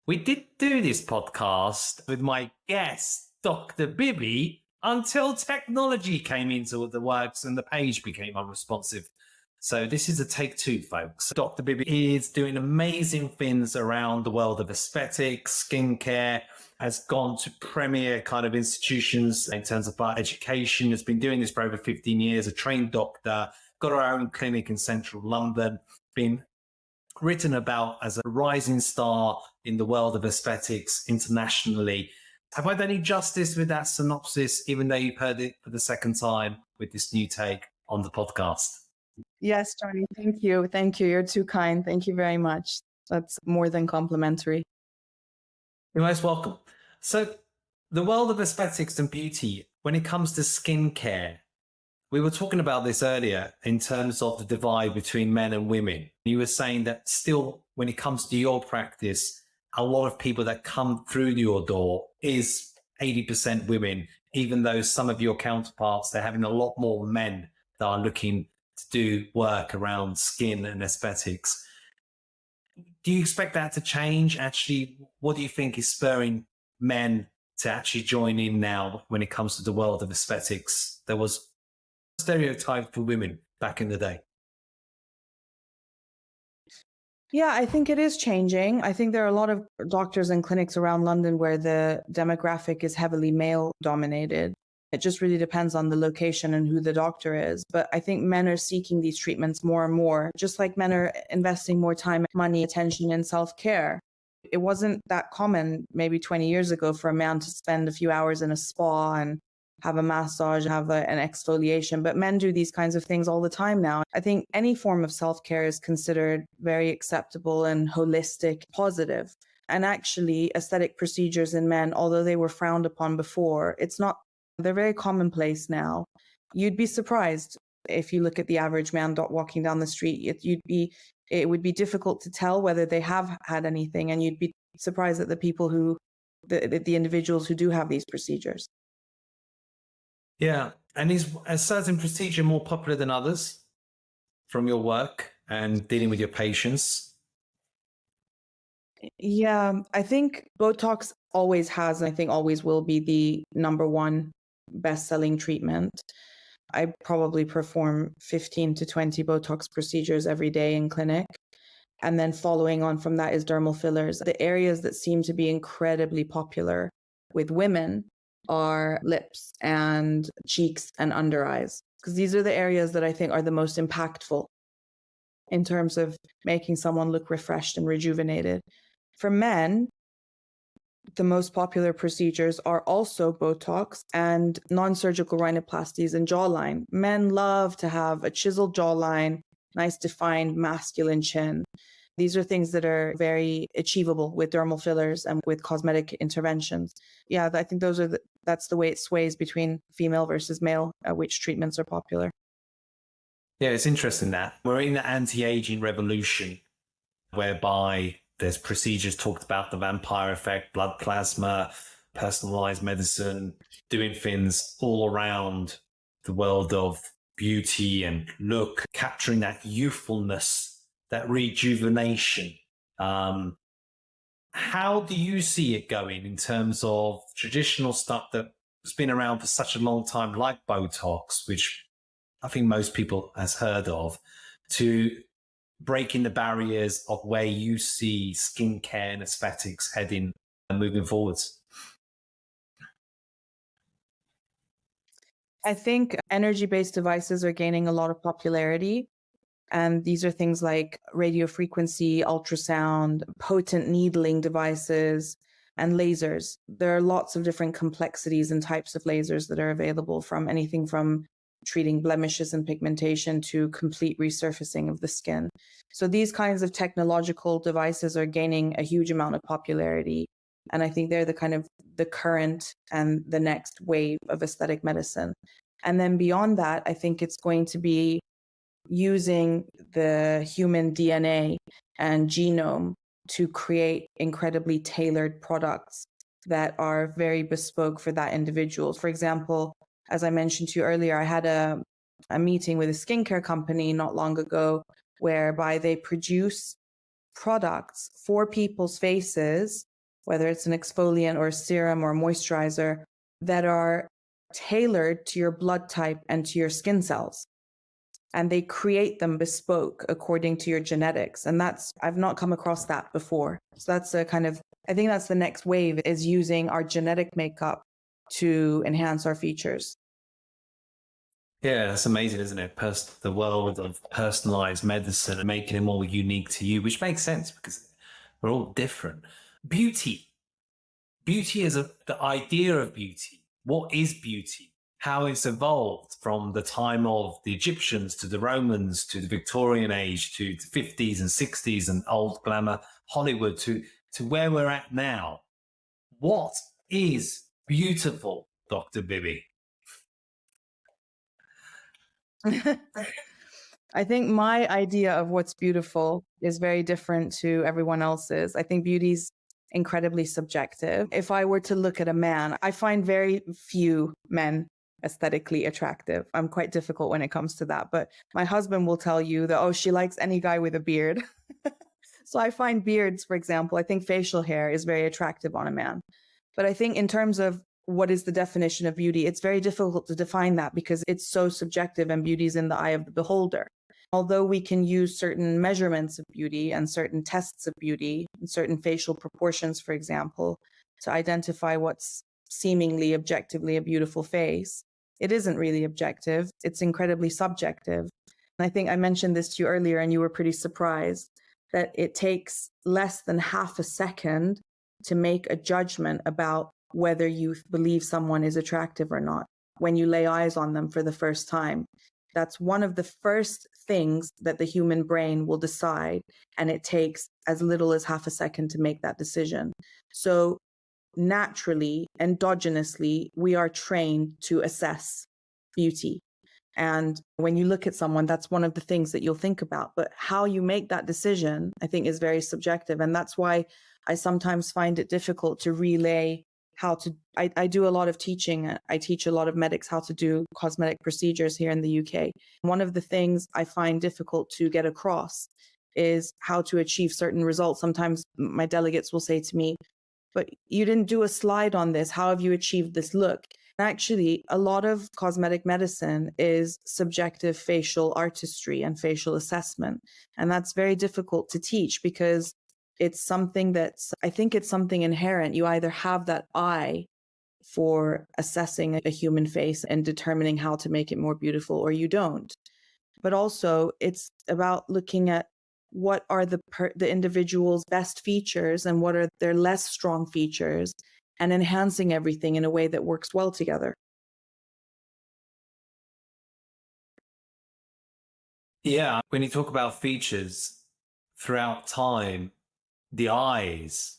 We did do this podcast with my guest, Dr. Bibi, until technology came into the works and the page became unresponsive. So this is a take two, folks. Dr. Bibi is doing amazing things around the world of aesthetics, skincare, has gone to premier kind of institutions in terms of education, has been doing this for over 15 years, a trained doctor, got her own clinic in central London, been written about as a rising star in the world of aesthetics internationally. Have I done any justice with that synopsis, even though you've heard it for the second time with this new take on the podcast? Yes, Johnny. Thank you. Thank you. You're too kind. Thank you very much. That's more than complimentary. You're most welcome. So the world of aesthetics and beauty, when it comes to skincare, we were talking about this earlier in terms of the divide between men and women. You were saying that still, when it comes to your practice, a lot of people that come through your door is 80% women, even though some of your counterparts, they're having a lot more men that are looking to do work around skin and aesthetics. Do you expect that to change? Actually, what do you think is spurring men to actually join in now when it comes to the world of aesthetics? There was a stereotype for women back in the day. Yeah, I think it is changing. I think there are a lot of doctors and clinics around London where the demographic is heavily male dominated. It just really depends on the location and who the doctor is. But I think men are seeking these treatments more and more, just like men are investing more time, money, attention in self-care. It wasn't that common maybe 20 years ago for a man to spend a few hours in a spa and have a massage, have an exfoliation, but men do these kinds of things all the time now. I think any form of self-care is considered very acceptable and holistic, positive. And actually, aesthetic procedures in men, although they were frowned upon before, they're very commonplace now. You'd be surprised if you look at the average man walking down the street. It would be difficult to tell whether they have had anything, and you'd be surprised at the people the individuals who do have these procedures. Yeah. And is a certain procedure more popular than others from your work and dealing with your patients? Yeah, I think Botox always has, and I think always will be the number one best-selling treatment. I probably perform 15 to 20 Botox procedures every day in clinic. And then following on from that is dermal fillers. The areas that seem to be incredibly popular with women are lips and cheeks and under eyes, because these are the areas that I think are the most impactful in terms of making someone look refreshed and rejuvenated. For men, the most popular procedures are also Botox and non-surgical rhinoplasties and jawline. Men love to have a chiseled jawline, nice defined masculine chin. These are things that are very achievable with dermal fillers and with cosmetic interventions. Yeah, I think that's the way it sways between female versus male, which treatments are popular. Yeah, it's interesting that we're in the anti-aging revolution, whereby there's procedures talked about the vampire effect, blood plasma, personalized medicine, doing things all around the world of beauty and look, capturing that youthfulness, that rejuvenation. How do you see it going in terms of traditional stuff that has been around for such a long time, like Botox, which I think most people has heard of, to breaking the barriers of where you see skincare and aesthetics heading and moving forwards? I think energy-based devices are gaining a lot of popularity. And these are things like radio frequency, ultrasound, potent needling devices, and lasers. There are lots of different complexities and types of lasers that are available, from anything from treating blemishes and pigmentation to complete resurfacing of the skin. So these kinds of technological devices are gaining a huge amount of popularity. And I think they're the current and the next wave of aesthetic medicine. And then beyond that, I think it's going to be using the human DNA and genome to create incredibly tailored products that are very bespoke for that individual. For example, as I mentioned to you earlier, I had a meeting with a skincare company not long ago, whereby they produce products for people's faces whether it's an exfoliant or a serum or a moisturizer, that are tailored to your blood type and to your skin cells. And they create them bespoke according to your genetics. And I've not come across that before. So that's a kind of, I think that's the next wave, is using our genetic makeup to enhance our features. Yeah, that's amazing, isn't it? The world of personalized medicine and making it more unique to you, which makes sense because we're all different. Beauty. Beauty is the idea of beauty. What is beauty? How it's evolved from the time of the Egyptians to the Romans to the Victorian age to the 50s and 60s and old glamour Hollywood to where we're at now. What is beautiful, Dr. Bibi? I think my idea of what's beautiful is very different to everyone else's. I think beauty's incredibly subjective. If I were to look at a man, I find very few men aesthetically attractive. I'm quite difficult when it comes to that. But my husband will tell you that, oh, she likes any guy with a beard. So I find beards, for example, I think facial hair is very attractive on a man. But I think in terms of what is the definition of beauty, it's very difficult to define that because it's so subjective and beauty is in the eye of the beholder. Although we can use certain measurements of beauty and certain tests of beauty, and certain facial proportions, for example, to identify what's seemingly objectively a beautiful face, it isn't really objective. It's incredibly subjective. And I think I mentioned this to you earlier and you were pretty surprised that it takes less than half a second to make a judgment about whether you believe someone is attractive or not when you lay eyes on them for the first time. That's one of the first things that the human brain will decide, and it takes as little as half a second to make that decision. So naturally, endogenously, we are trained to assess beauty. And when you look at someone, that's one of the things that you'll think about. But how you make that decision, I think, is very subjective. And that's why I sometimes find it difficult to relay I do a lot of teaching. I teach a lot of medics how to do cosmetic procedures here in the UK. One of the things I find difficult to get across is how to achieve certain results. Sometimes my delegates will say to me, but you didn't do a slide on this. How have you achieved this look? Actually, a lot of cosmetic medicine is subjective facial artistry and facial assessment. And that's very difficult to teach because it's something I think it's something inherent. You either have that eye for assessing a human face and determining how to make it more beautiful, or you don't. But also it's about looking at what are the individual's best features and what are their less strong features, and enhancing everything in a way that works well together. Yeah, when you talk about features throughout time, the eyes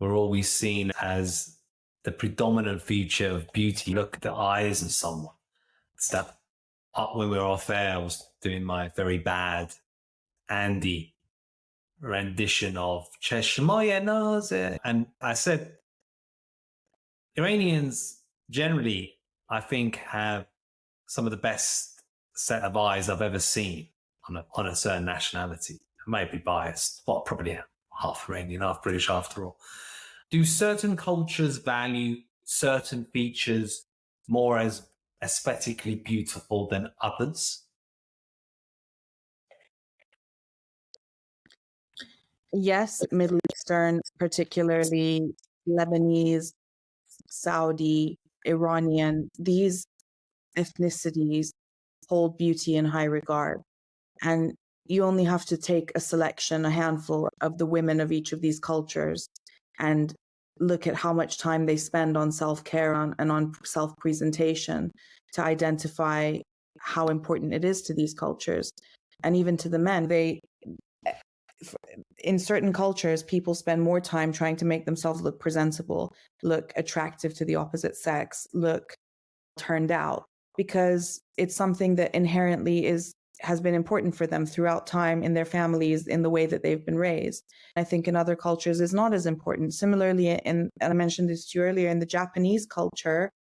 were always seen as the predominant feature of beauty. Look at the eyes of someone. Step up when we were off air, I was doing my very bad Andy rendition of Cheshmoye Naze. And I said, Iranians generally, I think, have some of the best set of eyes I've ever seen on a certain nationality. I may be biased, well, probably half Iranian, half British after all. Do certain cultures value certain features more as aesthetically beautiful than others? Yes, Middle Eastern, particularly Lebanese, Saudi, Iranian, these ethnicities hold beauty in high regard. And you only have to take a handful of the women of each of these cultures and look at how much time they spend on self-care and on self-presentation to identify how important it is to these cultures. And even to the men, in certain cultures, people spend more time trying to make themselves look presentable, look attractive to the opposite sex, look turned out, because it's something that inherently has been important for them throughout time in their families, in the way that they've been raised. I think in other cultures is not as important. Similarly, and I mentioned this to you earlier, in the Japanese culture,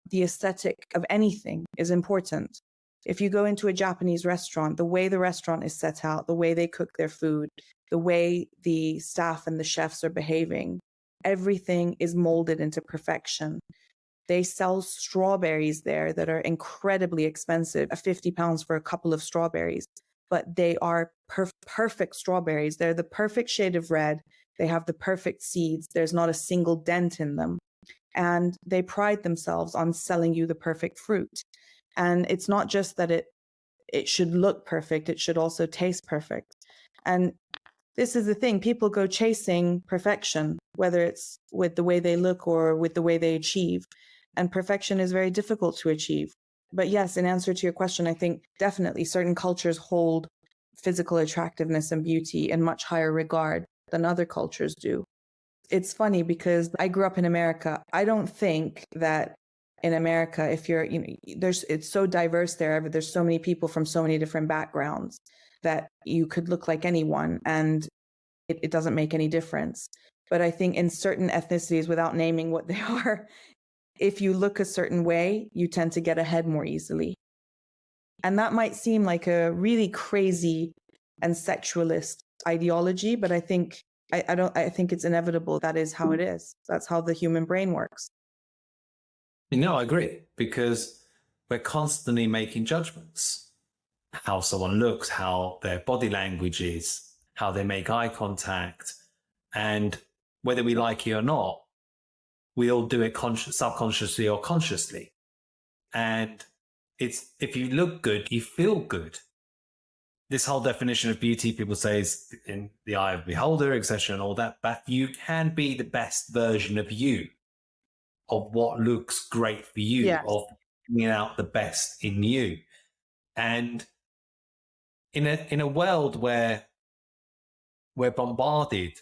the aesthetic of anything is important. If you go into a Japanese restaurant, the way the restaurant is set out, the way they cook their food, the way the staff and the chefs are behaving, everything is molded into perfection. They sell strawberries there that are incredibly expensive, £50 for a couple of strawberries, but they are perfect strawberries. They're the perfect shade of red. They have the perfect seeds. There's not a single dent in them. And they pride themselves on selling you the perfect fruit. And it's not just that it should look perfect, it should also taste perfect. And this is the thing, people go chasing perfection, whether it's with the way they look or with the way they achieve. And perfection is very difficult to achieve. But yes, in answer to your question, I think definitely certain cultures hold physical attractiveness and beauty in much higher regard than other cultures do. It's funny because I grew up in America. I don't think that in America, if you're, it's so diverse there. There's so many people from so many different backgrounds that you could look like anyone and it doesn't make any difference. But I think in certain ethnicities, without naming what they are, if you look a certain way, you tend to get ahead more easily. And that might seem like a really crazy and sexualist ideology, but I think I think it's inevitable. That is how it is. That's how the human brain works. I agree, because we're constantly making judgments. How someone looks, how their body language is, how they make eye contact, and whether we like it or not, we all do it subconsciously or consciously. And it's, if you look good, you feel good. This whole definition of beauty, people say, is in the eye of the beholder, etc., and all that. But you can be the best version of you, of what looks great for you, Yes. of bringing out the best in you. And in a world where we're bombarded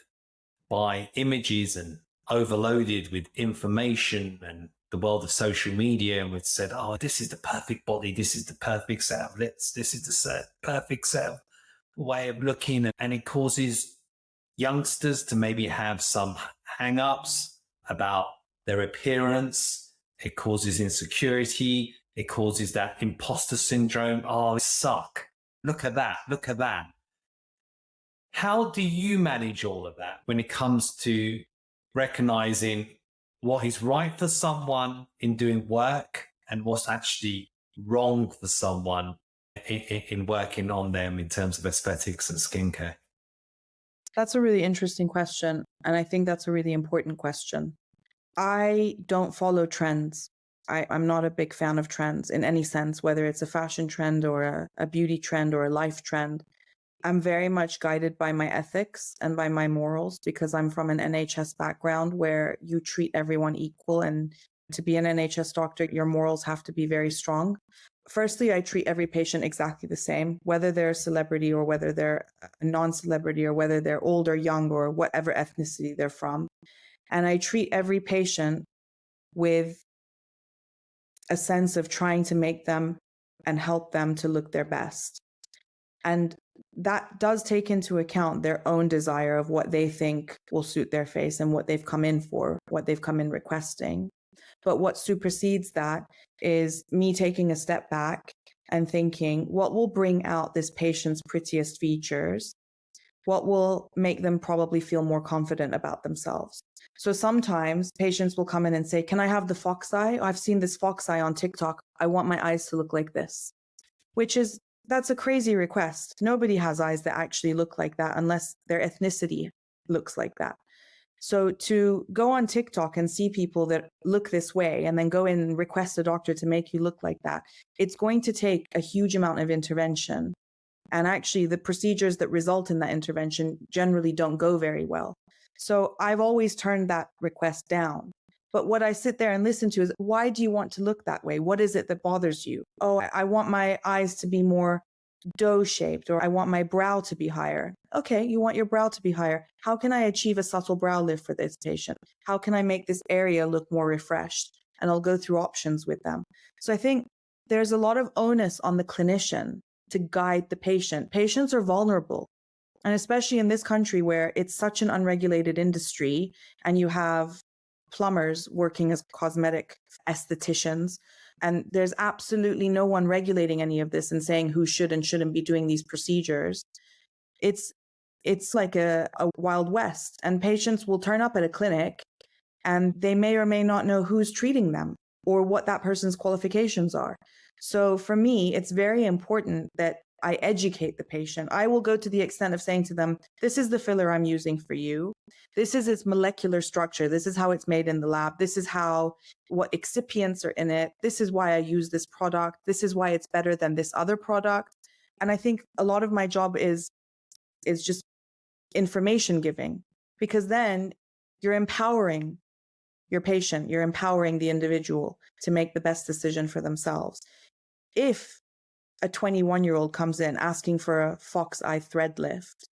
by images and overloaded with information and the world of social media, and we've said, oh, this is the perfect body, this is the perfect self, this is the perfect self way of looking, and it causes youngsters to maybe have some hang-ups about their appearance. It causes insecurity. It causes that imposter syndrome. Oh, I suck. Look at that. Look at that. How do you manage all of that when it comes to recognizing what is right for someone in doing work and what's actually wrong for someone in working on them in terms of aesthetics and skincare? That's a really interesting question. And I think that's a really important question. I don't follow trends. I'm not a big fan of trends in any sense, whether it's a fashion trend or a beauty trend or a life trend. I'm very much guided by my ethics and by my morals because I'm from an NHS background where you treat everyone equal. And to be an NHS doctor, your morals have to be very strong. Firstly, I treat every patient exactly the same, whether they're a celebrity or whether they're a non-celebrity or whether they're old or young or whatever ethnicity they're from. And I treat every patient with a sense of trying to make them and help them to look their best. And that does take into account their own desire of what they think will suit their face and what they've come in for, what they've come in requesting. But what supersedes that is me taking a step back and thinking, what will bring out this patient's prettiest features? What will make them probably feel more confident about themselves? So sometimes patients will come in and say, can I have the fox eye? I've seen this fox eye on TikTok. I want my eyes to look like this, that's a crazy request. Nobody has eyes that actually look like that unless their ethnicity looks like that. So to go on TikTok and see people that look this way and then go in and request a doctor to make you look like that, it's going to take a huge amount of intervention. And actually, the procedures that result in that intervention generally don't go very well. So I've always turned that request down. But what I sit there and listen to is, why do you want to look that way? What is it that bothers you? Oh, I want my eyes to be more doe-shaped, or I want my brow to be higher. Okay, you want your brow to be higher. How can I achieve a subtle brow lift for this patient? How can I make this area look more refreshed? And I'll go through options with them. So I think there's a lot of onus on the clinician to guide the patient. Patients are vulnerable. And especially in this country where it's such an unregulated industry and you have plumbers working as cosmetic estheticians, and there's absolutely no one regulating any of this and saying who should and shouldn't be doing these procedures. It's it's like a Wild West, and patients will turn up at a clinic and they may or may not know who's treating them or what that person's qualifications are. So for me, it's very important that I educate the patient. I will go to the extent of saying to them, this is the filler I'm using for you. This is its molecular structure. This is how it's made in the lab. This is what excipients are in it. This is why I use this product. This is why it's better than this other product. And I think a lot of my job is just information giving, because then you're empowering your patient, you're empowering the individual to make the best decision for themselves. If a 21-year-old comes in asking for a fox eye thread lift,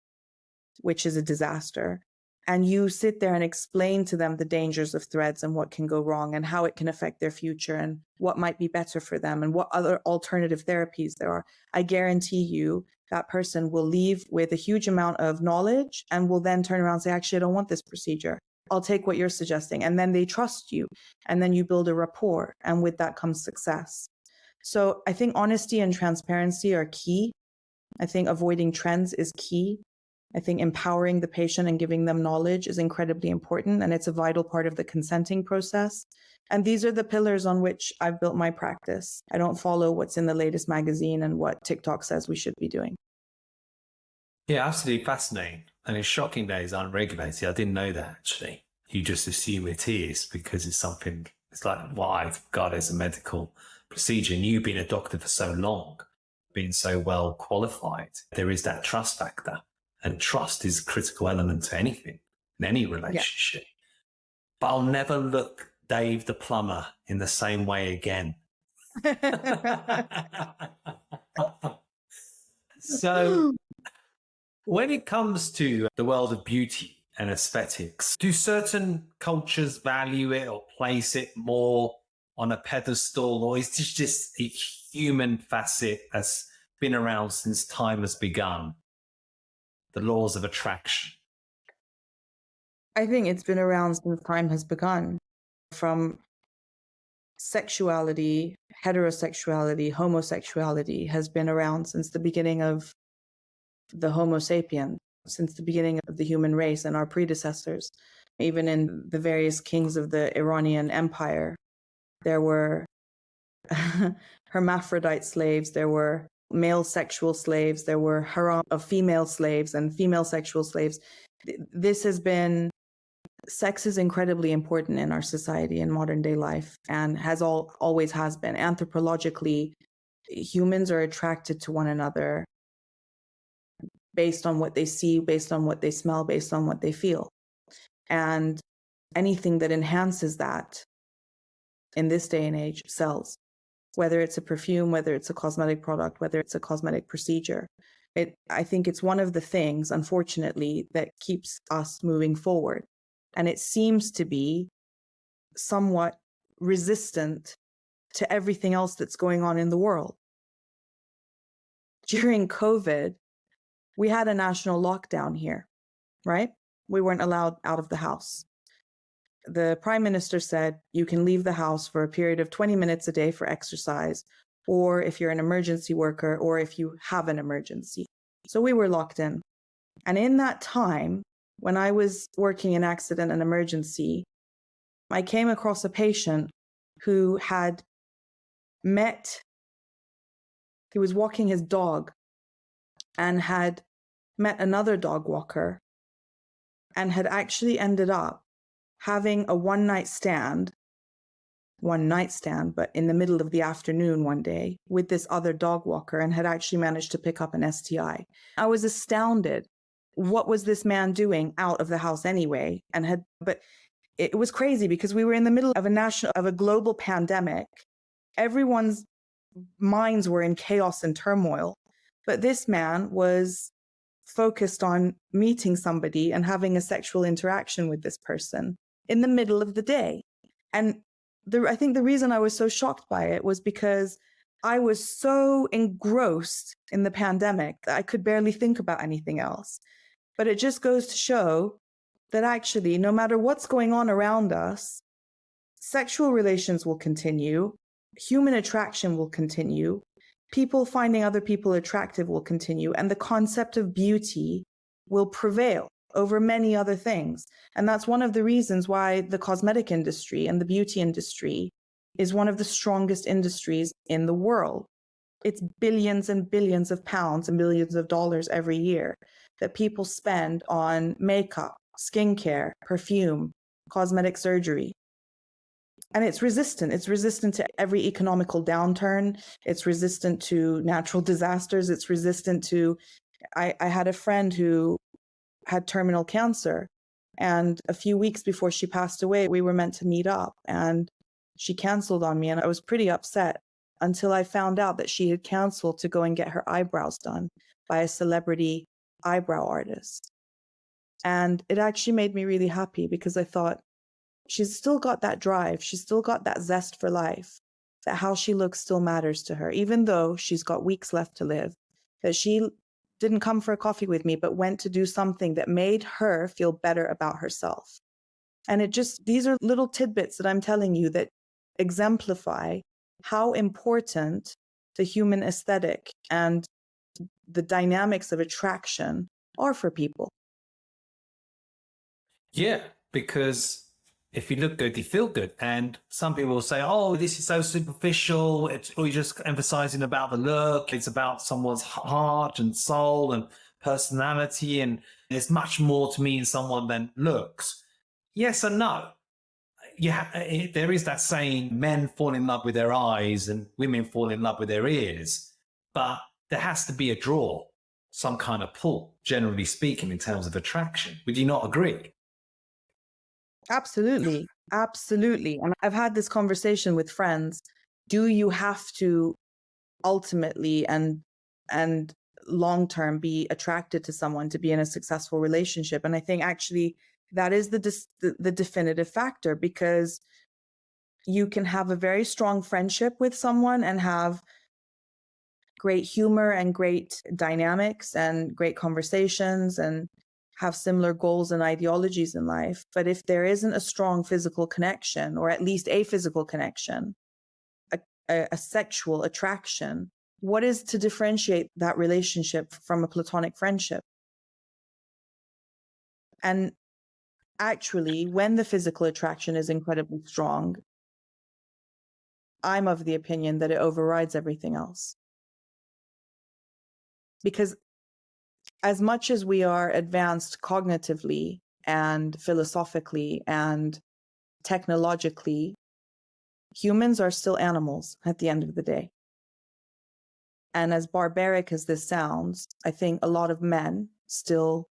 which is a disaster, and you sit there and explain to them the dangers of threads and what can go wrong and how it can affect their future and what might be better for them and what other alternative therapies there are, I guarantee you that person will leave with a huge amount of knowledge and will then turn around and say, actually, I don't want this procedure. I'll take what you're suggesting. And then they trust you. And then you build a rapport. And with that comes success. So I think honesty and transparency are key. I think avoiding trends is key. I think empowering the patient and giving them knowledge is incredibly important. And it's a vital part of the consenting process. And these are the pillars on which I've built my practice. I don't follow what's in the latest magazine and what TikTok says we should be doing. Yeah, absolutely fascinating. And it's shocking that it's unregulated. I didn't know that, actually. You just assume it is because it's something, it's like what I've got as a medical procedure. And you've been a doctor for so long, being so well qualified, there is that trust factor. And trust is a critical element to anything, in any relationship. Yeah. But I'll never look Dave the plumber in the same way again. So when it comes to the world of beauty and aesthetics, do certain cultures value it or place it more on a pedestal, or is this just a human facet that's been around since time has begun? The laws of attraction. I think it's been around since time has begun. From sexuality, heterosexuality, homosexuality has been around since the beginning of the Homo sapien, since the beginning of the human race and our predecessors. Even in the various kings of the Iranian Empire, there were hermaphrodite slaves, there were male sexual slaves, there were harem of female slaves and female sexual slaves. This has been, sex is incredibly important in our society in modern day life and always has been. Anthropologically, humans are attracted to one another based on what they see, based on what they smell, based on what they feel. And anything that enhances that in this day and age sells. Whether it's a perfume, whether it's a cosmetic product, whether it's a cosmetic procedure. I think it's one of the things, unfortunately, that keeps us moving forward. And it seems to be somewhat resistant to everything else that's going on in the world. During COVID, we had a national lockdown here, right? We weren't allowed out of the house. The Prime Minister said you can leave the house for a period of 20 minutes a day for exercise, or if you're an emergency worker, or if you have an emergency. So we were locked in. And in that time, when I was working in accident and emergency, I came across a patient who he was walking his dog and had met another dog walker and had actually ended up having a one night stand, but in the middle of the afternoon one day with this other dog walker and had actually managed to pick up an STI. I was astounded. What was this man doing out of the house anyway? But it was crazy because we were in the middle of a global pandemic. Everyone's minds were in chaos and turmoil. But this man was focused on meeting somebody and having a sexual interaction with this person in the middle of the day. And I think the reason I was so shocked by it was because I was so engrossed in the pandemic that I could barely think about anything else. But it just goes to show that actually, no matter what's going on around us, sexual relations will continue, human attraction will continue, people finding other people attractive will continue, and the concept of beauty will prevail over many other things. And that's one of the reasons why the cosmetic industry and the beauty industry is one of the strongest industries in the world. It's billions and billions of pounds and billions of dollars every year that people spend on makeup, skincare, perfume, cosmetic surgery. And it's resistant. It's resistant to every economical downturn. It's resistant to natural disasters. It's resistant to, I had a friend who had terminal cancer. And a few weeks before she passed away, we were meant to meet up. And she canceled on me. And I was pretty upset until I found out that she had canceled to go and get her eyebrows done by a celebrity eyebrow artist. And it actually made me really happy because I thought, she's still got that drive. She's still got that zest for life, that how she looks still matters to her, even though she's got weeks left to live, that she didn't come for a coffee with me, but went to do something that made her feel better about herself. And these are little tidbits that I'm telling you that exemplify how important the human aesthetic and the dynamics of attraction are for people. Yeah, because if you look good, you feel good. And some people will say, oh, this is so superficial. You're just emphasizing about the look. It's about someone's heart and soul and personality. And there's much more to me in someone than looks. Yes and no. There is that saying, men fall in love with their eyes and women fall in love with their ears. But there has to be a draw, some kind of pull, generally speaking, in terms of attraction. Would you not agree? Absolutely. Absolutely. And I've had this conversation with friends. Do you have to ultimately and long term be attracted to someone to be in a successful relationship? And I think actually that is the definitive factor, because you can have a very strong friendship with someone and have great humor and great dynamics and great conversations and have similar goals and ideologies in life. But if there isn't a strong physical connection, or at least a physical connection, a sexual attraction, what is to differentiate that relationship from a platonic friendship? And actually, when the physical attraction is incredibly strong, I'm of the opinion that it overrides everything else. Because as much as we are advanced cognitively and philosophically and technologically, humans are still animals at the end of the day. And as barbaric as this sounds, I think a lot of men still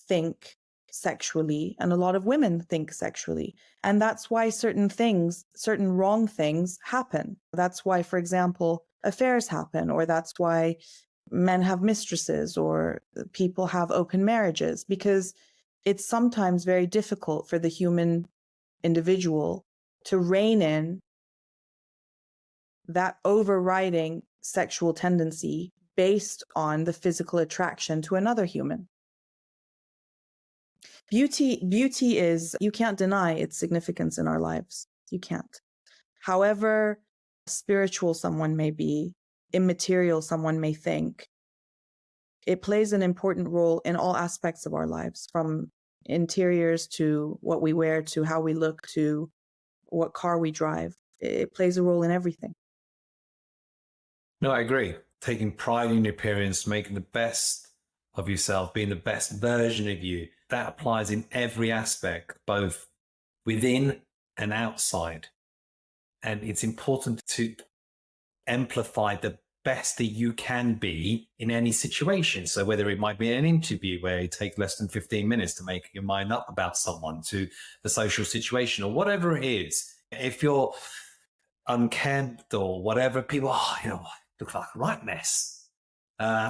think sexually and a lot of women think sexually. And that's why certain wrong things happen. That's why, for example, affairs happen, or that's why men have mistresses or people have open marriages, because it's sometimes very difficult for the human individual to rein in that overriding sexual tendency based on the physical attraction to another human. Beauty is, you can't deny its significance in our lives. You can't. However spiritual someone may be, immaterial someone may think, it plays an important role in all aspects of our lives, from interiors to what we wear, to how we look, to what car we drive. It plays a role in everything. No, I agree. Taking pride in your appearance, making the best of yourself, being the best version of you, that applies in every aspect, both within and outside. And it's important to amplify the best that you can be in any situation. So whether it might be an interview where you take less than 15 minutes to make your mind up about someone, to the social situation, or whatever it is, if you're unkempt or whatever, people, look like a right mess.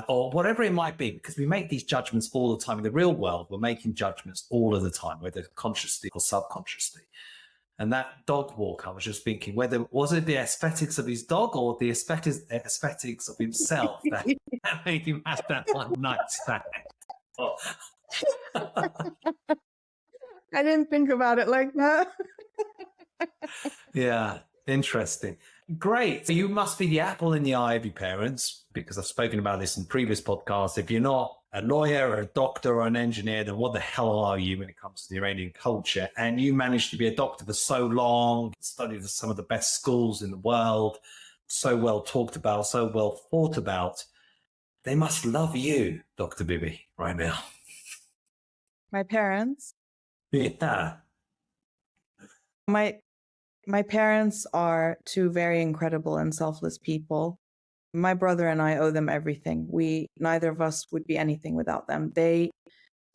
Or whatever it might be, because we make these judgments all the time. In the real world, we're making judgments all of the time, whether consciously or subconsciously. And that dog walk, I was just thinking, was it the aesthetics of his dog or the aesthetics of himself that made him have that one night stand? Oh. I didn't think about it like that. Yeah, interesting. Great. So you must be the apple in the eye of your parents, because I've spoken about this in previous podcasts. If you're not a lawyer or a doctor or an engineer, then what the hell are you when it comes to the Iranian culture? And you managed to be a doctor for so long, studied at some of the best schools in the world, so well talked about, so well thought about. They must love you, Dr. Bibi, right now. My parents? Yeah. My parents are two very incredible and selfless people. My brother and I owe them everything. Neither of us would be anything without them. They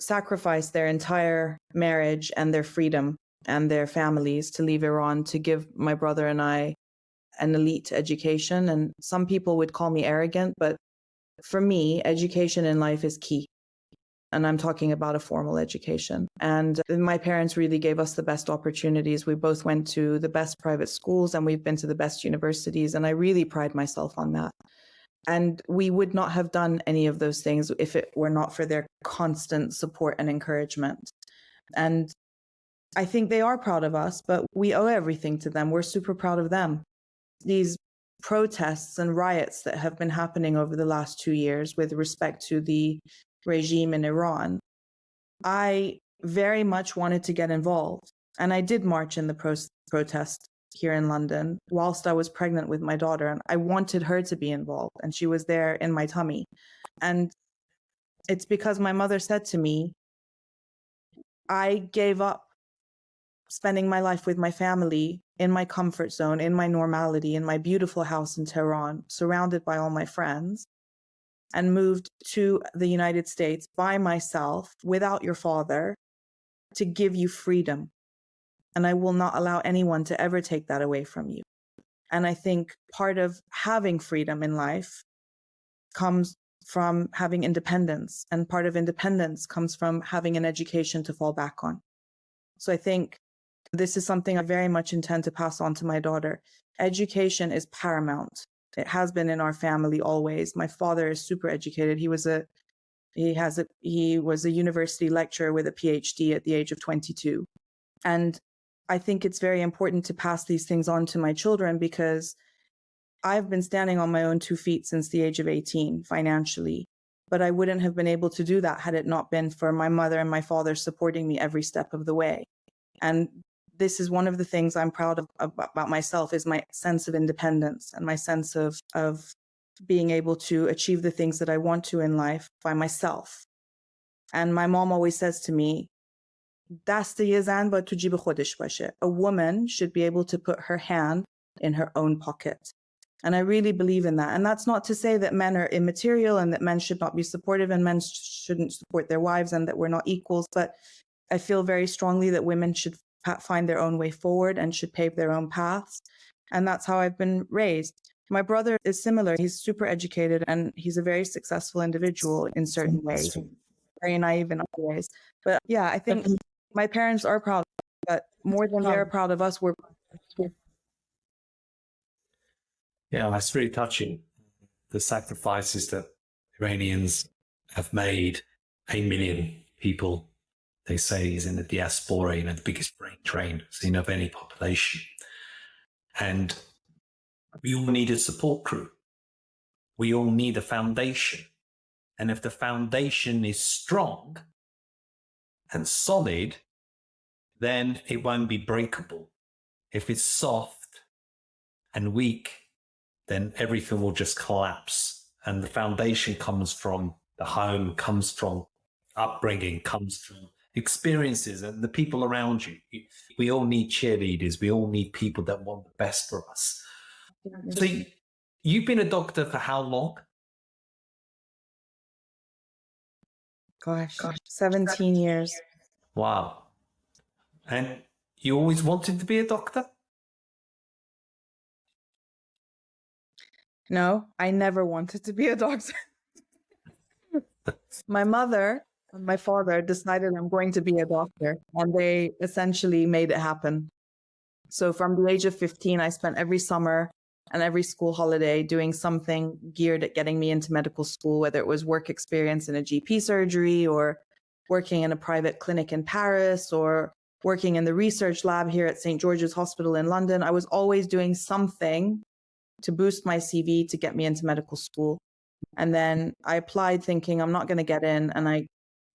sacrificed their entire marriage and their freedom and their families to leave Iran to give my brother and I an elite education. And some people would call me arrogant, but for me, education in life is key. And I'm talking about a formal education. And my parents really gave us the best opportunities. We both went to the best private schools and we've been to the best universities. And I really pride myself on that. And we would not have done any of those things if it were not for their constant support and encouragement. And I think they are proud of us, but we owe everything to them. We're super proud of them. These protests and riots that have been happening over the last 2 years with respect to the regime in Iran, I very much wanted to get involved. And I did march in the protest here in London whilst I was pregnant with my daughter. And I wanted her to be involved. And she was there in my tummy. And it's because my mother said to me, I gave up spending my life with my family in my comfort zone, in my normality, in my beautiful house in Tehran, surrounded by all my friends, and moved to the United States by myself without your father to give you freedom. And I will not allow anyone to ever take that away from you. And I think part of having freedom in life comes from having independence. And part of independence comes from having an education to fall back on. So I think this is something I very much intend to pass on to my daughter. Education is paramount. It has been in our family always. My father is super educated. He was a university lecturer with a PhD at the age of 22. And I think it's very important to pass these things on to my children because I've been standing on my own 2 feet since the age of 18 financially, but I wouldn't have been able to do that had it not been for my mother and my father supporting me every step of the way. And this is one of the things I'm proud of about myself is my sense of independence and my sense of being able to achieve the things that I want to in life by myself. And my mom always says to me, "Dast ye zan ba tu jib khodesh bashe." A woman should be able to put her hand in her own pocket. And I really believe in that. And that's not to say that men are immaterial and that men should not be supportive and men shouldn't support their wives and that we're not equals. But I feel very strongly that women should find their own way forward and should pave their own paths. And that's how I've been raised. My brother is similar. He's super educated and he's a very successful individual in certain ways, very naive in other ways. But yeah, I think my parents are proud, but more than they're proud of us, we're. Yeah, that's really touching. The sacrifices that Iranians have made, 8 million people, they say, is in the diaspora, the biggest brain drain seen of any population. And we all need a support crew. We all need a foundation. And if the foundation is strong and solid, then it won't be breakable. If it's soft and weak, then everything will just collapse. And the foundation comes from the home, comes from upbringing, comes from experiences and the people around you. We all need cheerleaders. We all need people that want the best for us. So you've been a doctor for how long? Gosh, 17 years. Wow. And you always wanted to be a doctor? No, I never wanted to be a doctor. My mother and my father decided I'm going to be a doctor, and they essentially made it happen. So from the age of 15, I spent every summer and every school holiday doing something geared at getting me into medical school, whether it was work experience in a GP surgery or working in a private clinic in Paris or working in the research lab here at St. George's Hospital in London. I was always doing something to boost my CV to get me into medical school. And then I applied thinking I'm not going to get in. And I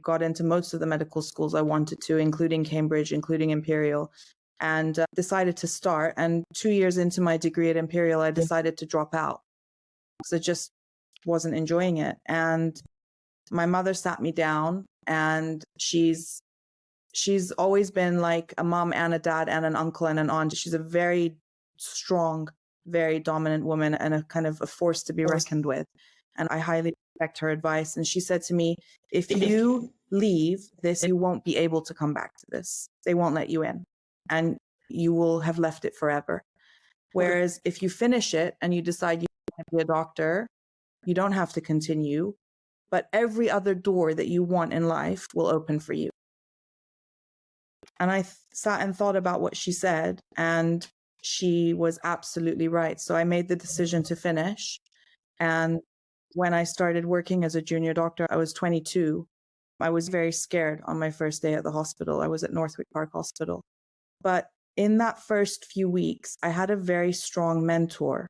got into most of the medical schools I wanted to, including Cambridge, including Imperial, and decided to start. And 2 years into my degree at Imperial, I decided to drop out because I just wasn't enjoying it. And my mother sat me down, and she's always been like a mom and a dad and an uncle and an aunt. She's a very strong, very dominant woman and a kind of a force to be reckoned with. And I highly respect her advice. And she said to me, if you leave this, you won't be able to come back to this. They won't let you in, and you will have left it forever. Whereas if you finish it and you decide you want to be a doctor, you don't have to continue, but every other door that you want in life will open for you. And I sat and thought about what she said, and she was absolutely right. So I made the decision to finish. And when I started working as a junior doctor, I was 22. I was very scared on my first day at the hospital. I was at Northwick Park Hospital. But in that first few weeks, I had a very strong mentor.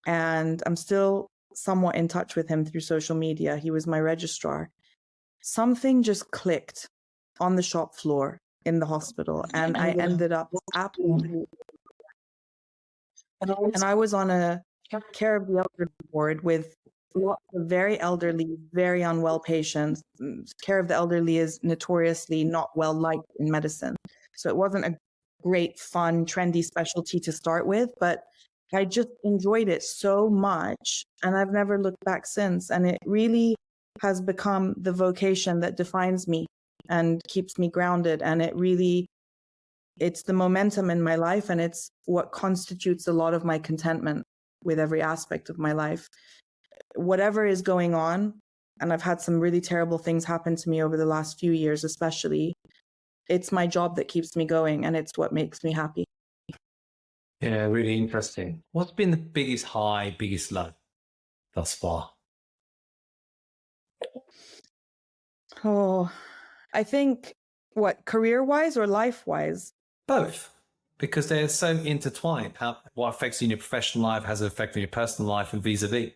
And I'm still somewhat in touch with him through social media. He was my registrar. Something just clicked on the shop floor in the hospital, and I ended up absolutely. And I was on a care of the elderly ward with lots of very elderly, very unwell patients. Care of the elderly is notoriously not well liked in medicine. So it wasn't a great, fun, trendy specialty to start with, but I just enjoyed it so much, and I've never looked back since. And it really has become the vocation that defines me and keeps me grounded. And it's the momentum in my life, and it's what constitutes a lot of my contentment with every aspect of my life. Whatever is going on, and I've had some really terrible things happen to me over the last few years, especially, it's my job that keeps me going, and it's what makes me happy. Yeah, really interesting. What's been the biggest high, biggest low thus far? Oh, I think, what, career-wise or life-wise? Both, because they're so intertwined. What affects you in your professional life has an effect on your personal life and vis-a-vis.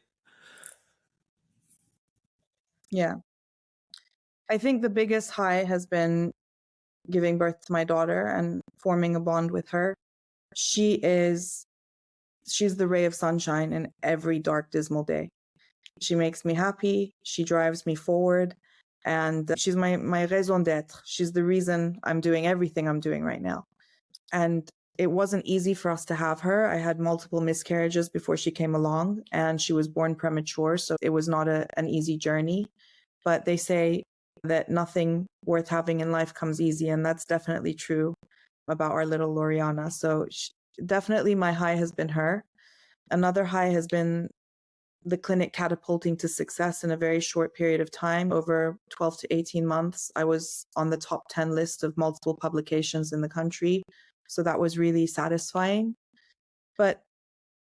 Yeah. I think the biggest high has been giving birth to my daughter and forming a bond with her. She's the ray of sunshine in every dark, dismal day. She makes me happy. She drives me forward. And she's my raison d'être. She's the reason I'm doing everything I'm doing right now. And it wasn't easy for us to have her. I had multiple miscarriages before she came along, and she was born premature. So it was not an easy journey. But they say that nothing worth having in life comes easy. And that's definitely true about our little Loriana. So definitely my high has been her. Another high has been the clinic catapulting to success in a very short period of time. Over 12 to 18 months, I was on the top 10 list of multiple publications in the country. So that was really satisfying. But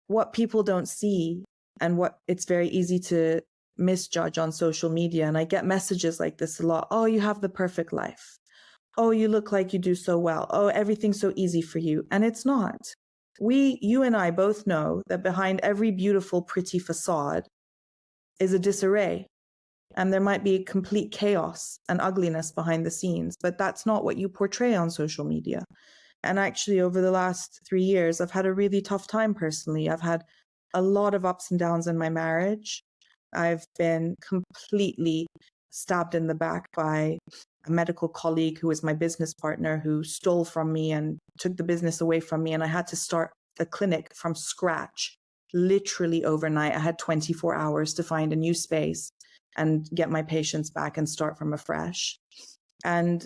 what people don't see, and what it's very easy to misjudge on social media, and I get messages like this a lot. Oh, you have the perfect life. Oh, you look like you do so well. Oh, everything's so easy for you. And it's not. You and I both know that behind every beautiful, pretty facade is a disarray. And there might be complete chaos and ugliness behind the scenes, but that's not what you portray on social media. And actually, over the last 3 years, I've had a really tough time personally. I've had a lot of ups and downs in my marriage. I've been completely stabbed in the back by a medical colleague who was my business partner, who stole from me and took the business away from me. And I had to start a clinic from scratch, literally overnight. I had 24 hours to find a new space and get my patients back and start from afresh. And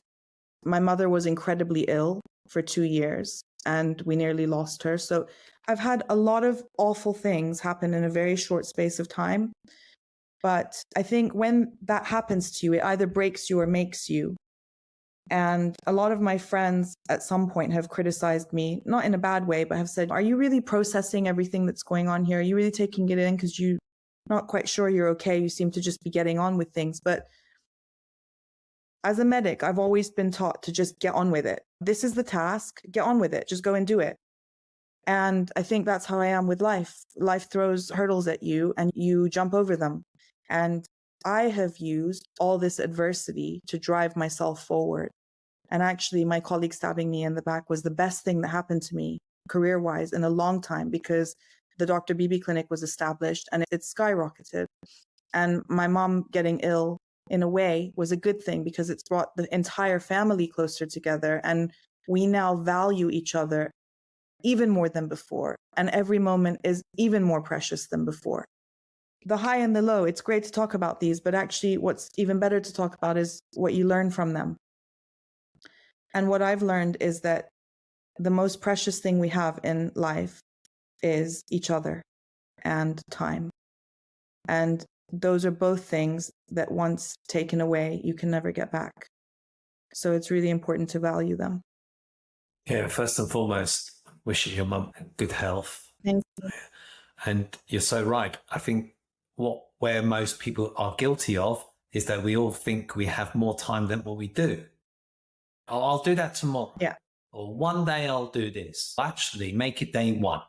my mother was incredibly ill for 2 years, and we nearly lost her. So I've had a lot of awful things happen in a very short space of time. But I think when that happens to you, it either breaks you or makes you. And a lot of my friends at some point have criticized me, not in a bad way, but have said, are you really processing everything that's going on here? Are you really taking it in because you're not quite sure you're okay? You seem to just be getting on with things. But as a medic, I've always been taught to just get on with it. This is the task. Get on with it. Just go and do it. And I think that's how I am with life. Life throws hurdles at you and you jump over them. And I have used all this adversity to drive myself forward. And actually, my colleague stabbing me in the back was the best thing that happened to me career-wise in a long time, because the Dr. Bibi clinic was established and it skyrocketed. And my mom getting ill, in a way, was a good thing because it's brought the entire family closer together. And we now value each other even more than before. And every moment is even more precious than before. The high and the low, it's great to talk about these, but actually what's even better to talk about is what you learn from them. And what I've learned is that the most precious thing we have in life is each other and time. And those are both things that once taken away, you can never get back. So it's really important to value them. Yeah, first and foremost, wishing your mum good health. Thank you. And you're so right. I think where most people are guilty of is that we all think we have more time than what we do. I'll do that tomorrow. Yeah. Or one day I'll do this. Actually, make it day one.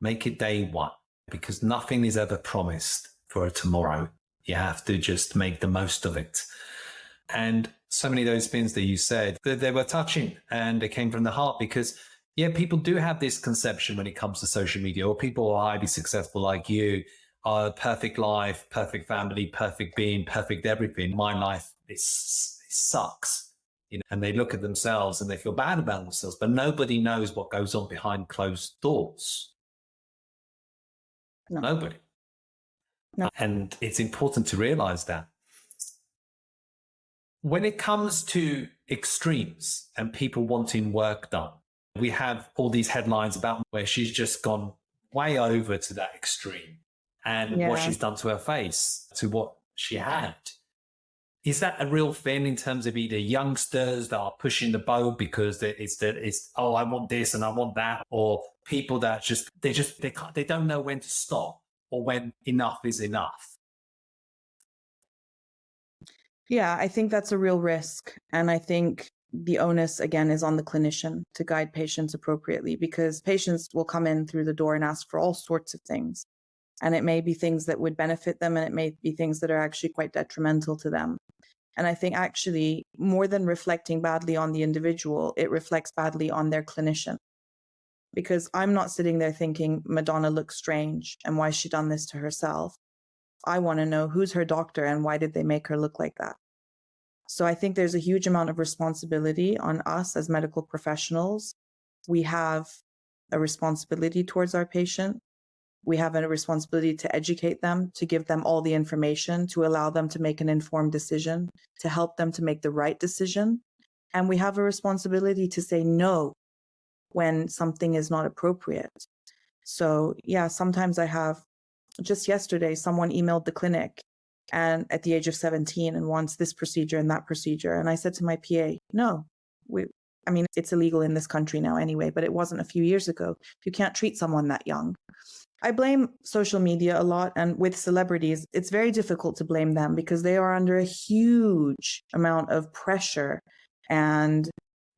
Make it day one, because nothing is ever promised for a tomorrow. You have to just make the most of it. And so many of those things that you said, they were touching and they came from the heart, because yeah, people do have this conception when it comes to social media, or people who are highly successful like you are perfect life, perfect family, perfect being, perfect everything. My life, it sucks. You know, and they look at themselves and they feel bad about themselves, but nobody knows what goes on behind closed doors. No. Nobody. No. And it's important to realize that. When it comes to extremes and people wanting work done, we have all these headlines about where she's just gone way over to that extreme, and what she's done to her face, to what she had. Is that a real thing in terms of either youngsters that are pushing the boat because it's oh, I want this and I want that, or people that they don't know when to stop or when enough is enough? Yeah, I think that's a real risk. And I think the onus, again, is on the clinician to guide patients appropriately, because patients will come in through the door and ask for all sorts of things. And it may be things that would benefit them, and it may be things that are actually quite detrimental to them. And I think actually, more than reflecting badly on the individual, it reflects badly on their clinician. Because I'm not sitting there thinking Madonna looks strange and why has she done this to herself. I want to know who's her doctor and why did they make her look like that. So I think there's a huge amount of responsibility on us as medical professionals. We have a responsibility towards our patient. We have a responsibility to educate them, to give them all the information, to allow them to make an informed decision, to help them to make the right decision. And we have a responsibility to say no when something is not appropriate. So yeah, sometimes just yesterday, someone emailed the clinic and at the age of 17 and wants this procedure and that procedure. And I said to my PA, no, it's illegal in this country now anyway, but it wasn't a few years ago. You can't treat someone that young. I blame social media a lot, and with celebrities, it's very difficult to blame them because they are under a huge amount of pressure and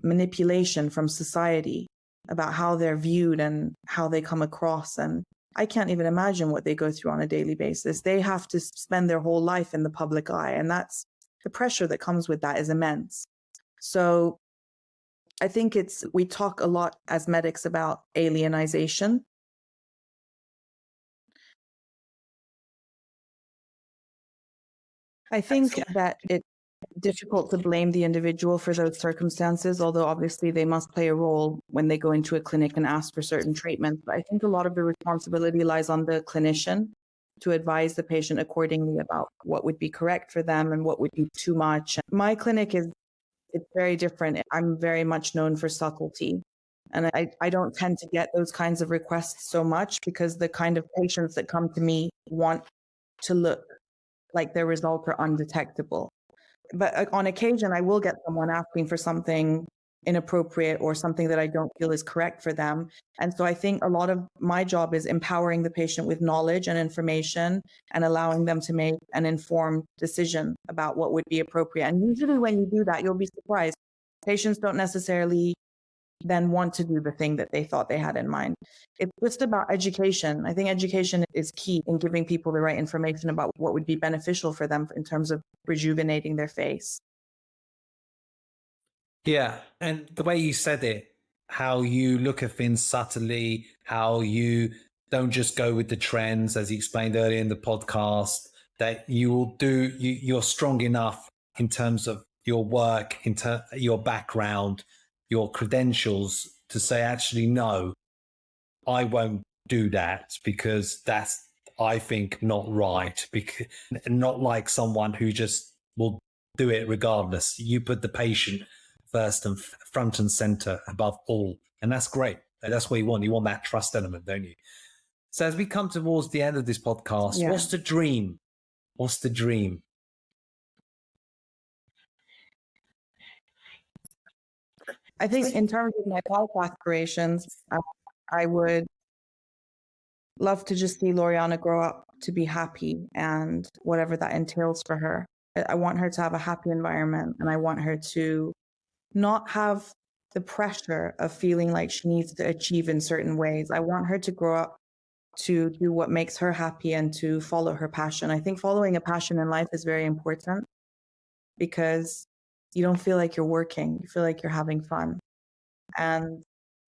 manipulation from society about how they're viewed and how they come across. And I can't even imagine what they go through on a daily basis. They have to spend their whole life in the public eye, and that's the pressure that comes with that is immense. So I think we talk a lot as medics about alienization. I think that it's difficult to blame the individual for those circumstances, although obviously they must play a role when they go into a clinic and ask for certain treatments. But I think a lot of the responsibility lies on the clinician to advise the patient accordingly about what would be correct for them and what would be too much. My clinic it's very different. I'm very much known for subtlety. And I don't tend to get those kinds of requests so much because the kind of patients that come to me want to look like their results are undetectable. But on occasion, I will get someone asking for something inappropriate or something that I don't feel is correct for them. And so I think a lot of my job is empowering the patient with knowledge and information and allowing them to make an informed decision about what would be appropriate. And usually when you do that, you'll be surprised. Patients don't necessarily then want to do the thing that they thought they had in mind. It's just about education. I think education is key in giving people the right information about what would be beneficial for them in terms of rejuvenating their face. Yeah. And the way you said it, how you look at things subtly, how you don't just go with the trends, as you explained earlier in the podcast, that you will you're strong enough in terms of your work, your background, your credentials to say, actually, no, I won't do that because that's, I think, not right. Because not like someone who just will do it regardless. You put the patient first and front and center above all. And that's great. That's what you want. You want that trust element, don't you? So as we come towards the end of this podcast, what's the dream? What's the dream? I think in terms of my life aspirations, I would love to just see Loriana grow up to be happy and whatever that entails for her. I want her to have a happy environment, and I want her to not have the pressure of feeling like she needs to achieve in certain ways. I want her to grow up to do what makes her happy and to follow her passion. I think following a passion in life is very important because you don't feel like you're working, you feel like you're having fun. And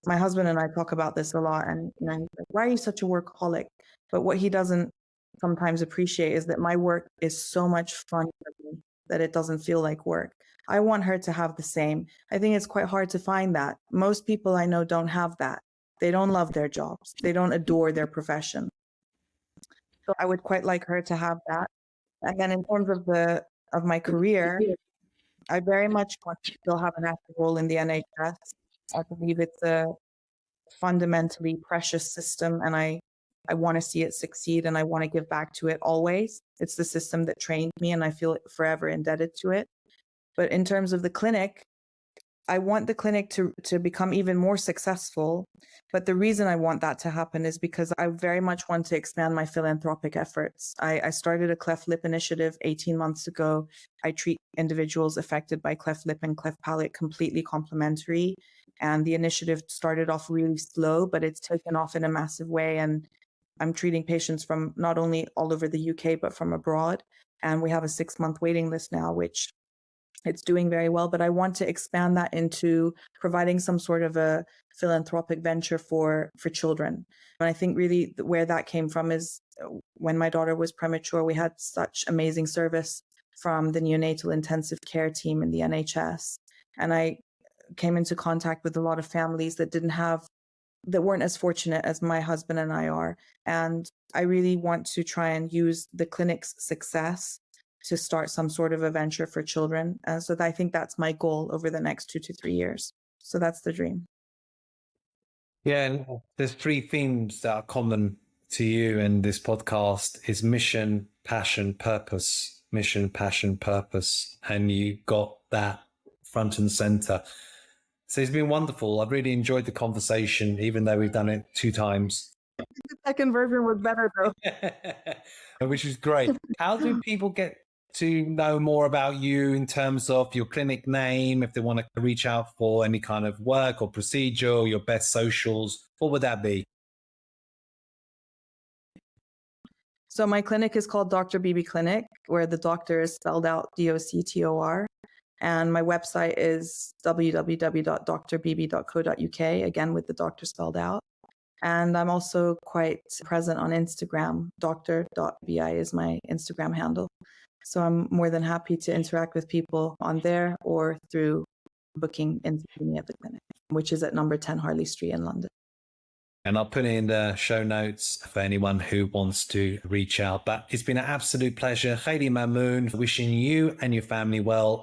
my husband and I talk about this a lot, and he's like, why are you such a workaholic? But what he doesn't sometimes appreciate is that my work is so much fun for me that it doesn't feel like work. I want her to have the same. I think it's quite hard to find that. Most people I know don't have that. They don't love their jobs. They don't adore their profession. So I would quite like her to have that. And then in terms of my career, I very much want to still have an active role in the NHS. I believe it's a fundamentally precious system, and I want to see it succeed, and I want to give back to it always. It's the system that trained me, and I feel forever indebted to it. But in terms of the clinic, I want the clinic to become even more successful. But the reason I want that to happen is because I very much want to expand my philanthropic efforts. I started a cleft lip initiative 18 months ago. I treat individuals affected by cleft lip and cleft palate completely complimentary. And the initiative started off really slow, but it's taken off in a massive way. And I'm treating patients from not only all over the UK, but from abroad. And we have a 6-month waiting list now, which it's doing very well, but I want to expand that into providing some sort of a philanthropic venture for children. And I think really where that came from is when my daughter was premature, we had such amazing service from the neonatal intensive care team in the NHS. And I came into contact with a lot of families that weren't as fortunate as my husband and I are. And I really want to try and use the clinic's success to start some sort of a venture for children. So I think that's my goal over the next 2 to 3 years. So that's the dream. Yeah, and there's 3 themes that are common to you in this podcast is mission, passion, purpose. Mission, passion, purpose. And you got that front and center. So it's been wonderful. I've really enjoyed the conversation, even though we've done it 2 times. The second version was better though. Which is great. How do people get to know more about you in terms of your clinic name, if they want to reach out for any kind of work or procedure, or your best socials? What would that be? So my clinic is called Dr Bibi Clinic, where the doctor is spelled out DOCTOR. And my website is www.drbibi.co.uk, again with the doctor spelled out. And I'm also quite present on Instagram. Dr.bi is my Instagram handle. So I'm more than happy to interact with people on there or through booking into me at the clinic, which is at number 10 Harley Street in London. And I'll put it in the show notes for anyone who wants to reach out. But it's been an absolute pleasure. Khairi Mamoon, wishing you and your family well.